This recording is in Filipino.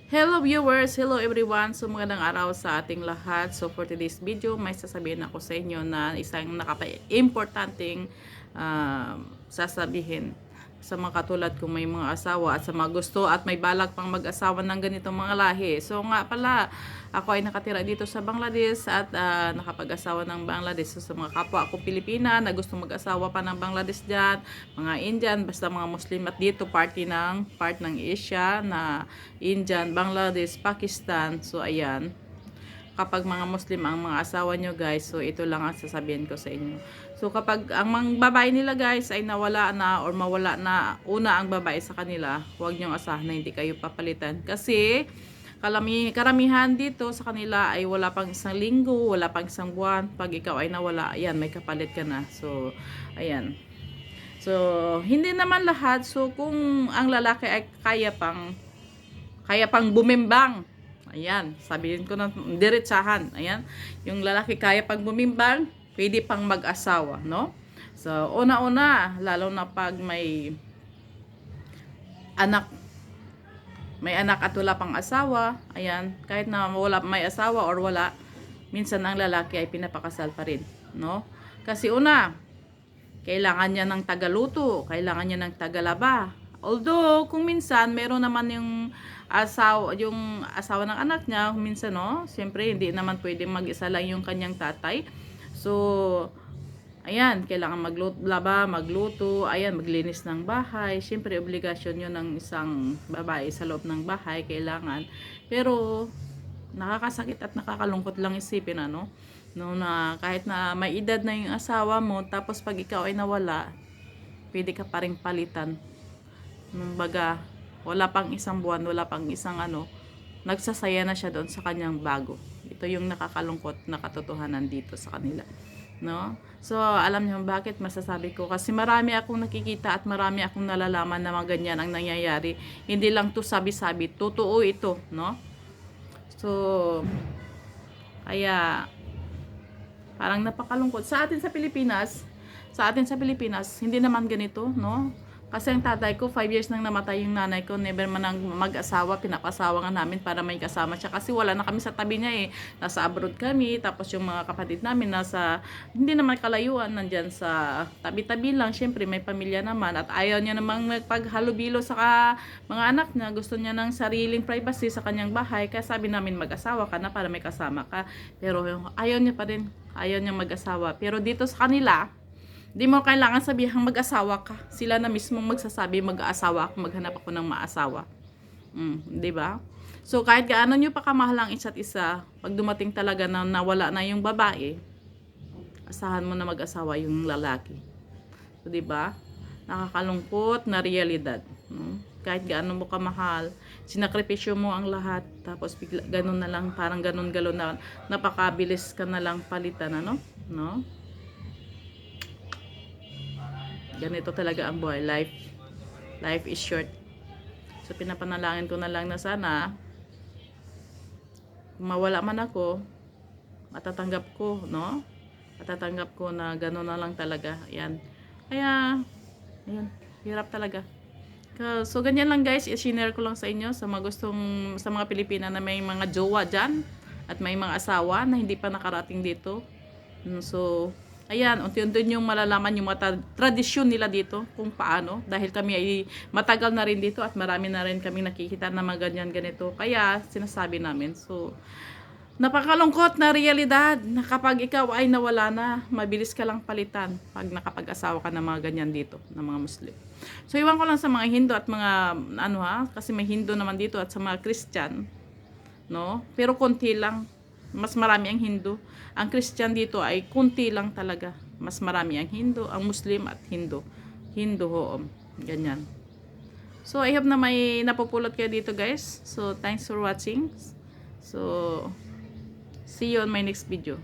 Hello viewers, hello everyone. So magandang araw sa ating lahat. So for today's video, may sasabihin ako sa inyo na isang importanteng sasabihin sa mga katulad kung may mga asawa at sa mga gusto at may balak pang mag-asawa ng ganitong mga lahi. So nga pala, ako ay nakatira dito sa Bangladesh at nakapag-asawa ng Bangladesh. So sa mga kapwa ko Pilipina na gusto mag-asawa pa ng Bangladesh dyan, mga Indian, basta mga Muslim at dito part ng Asia na Indian, Bangladesh, Pakistan. So ayan, kapag mga Muslim ang mga asawa nyo guys, so ito lang ang sasabihin ko sa inyo. So kapag ang mga babae nila guys ay nawala na or mawala na una ang babae sa kanila, huwag nyong asahan na hindi kayo papalitan. Kasi karamihan dito sa kanila ay wala pang isang linggo, wala pang isang buwan. Pag ikaw ay nawala, ayan, may kapalit ka na. So ayan. So hindi naman lahat. So kung ang lalaki ay kaya pang bumimbang, ayan, sabihin ko na diretsahan, ayan, yung lalaki kaya pang bumimbang, pwede pang mag-asawa, no? So, una-una, lalo na pag anak, may anak at wala pang asawa, ayan, kahit na may asawa or wala, minsan ang lalaki ay pinapakasal pa rin, no? Kasi una, kailangan niya ng tagaluto, kailangan niya ng tagalaba. Although, kung minsan, meron naman yung asawa ng anak niya, minsan, no, siyempre, hindi naman pwede mag-isa lang yung kanyang tatay. So, ayan, kailangan magluto, ayan, maglinis ng bahay. Siyempre, obligasyon yun ng isang babae sa loob ng bahay, kailangan. Pero, nakakasakit at nakakalungkot lang isipin, ano, no, na kahit na may edad na yung asawa mo, tapos pag ikaw ay nawala, pwede ka pa rin palitan. Baga, wala pang isang buwan, wala pang isang nagsasaya na siya doon sa kanyang bago. Ito yung nakakalungkot na katotohanan dito sa kanila, no? So, alam niyo bakit masasabi ko? Kasi marami akong nakikita at marami akong nalalaman na mga ganyan ang nangyayari. Hindi lang to sabi-sabi, totoo ito, no? So, kaya parang napakalungkot sa atin sa Pilipinas, hindi naman ganito, no? Kasi ang tatay ko, 5 years nang namatay yung nanay ko, never man nang mag-asawa, pinapasawa nga namin para may kasama siya. Kasi wala na kami sa tabi niya eh. Nasa abroad kami, tapos yung mga kapatid namin hindi naman kalayuan, nandyan sa tabi-tabi lang. Siyempre may pamilya naman at ayaw niya namang magpaghalubilo sa mga anak niya. Gusto niya ng sariling privacy sa kanyang bahay. Kaya sabi namin mag-asawa ka na para may kasama ka. Pero ayaw niya pa rin, ayaw niya mag-asawa. Pero dito sa kanila, di mo kailangan sabihang mag-asawa ka. Sila na mismong magsasabi mag-asawa ako, maghanap ako ng maasawa. Di ba? So kahit gaano nyo pa kamahal ang isa't isa, pag dumating talaga na nawala na yung babae, asahan mo na mag-asawa yung lalaki. So di ba? Nakakalungkot na realidad. Kahit gaano mo kamahal, sinakripisyo mo ang lahat, tapos bigla, ganun na lang, parang ganun-galon na, napakabilis ka na lang palitan, ano? No? Ganito talaga ang buhay. Life is short. So pinapanalangin ko na lang na sana kung mawala man ako, matatanggap ko, no? Matatanggap ko na gano'n na lang talaga. Ayan. Kaya, ayan, hirap talaga. So ganyan lang guys, i-share ko lang sa inyo sa sa mga Pilipina na may mga jowa dyan at may mga asawa na hindi pa nakarating dito. So ayan, unti-unti yung malalaman yung mga tradisyon nila dito kung paano. Dahil kami ay matagal na rin dito at marami na rin kami nakikita na mga ganyan-ganito. Kaya sinasabi namin. So, napakalungkot na realidad na kapag ikaw ay nawala na, mabilis ka lang palitan pag nakapag-asawa ka ng mga ganyan dito, ng mga Muslim. So, iwan ko lang sa mga Hindu at mga, kasi may Hindu naman dito at sa mga Christian, no? Pero konti lang. Mas marami ang Hindu. Ang Christian dito ay kunti lang talaga. Mas marami ang Hindu, ang Muslim at Hindu. Hindu ho, ganyan. So, I hope na may napupulot kayo dito guys. So, thanks for watching. So, see you on my next video.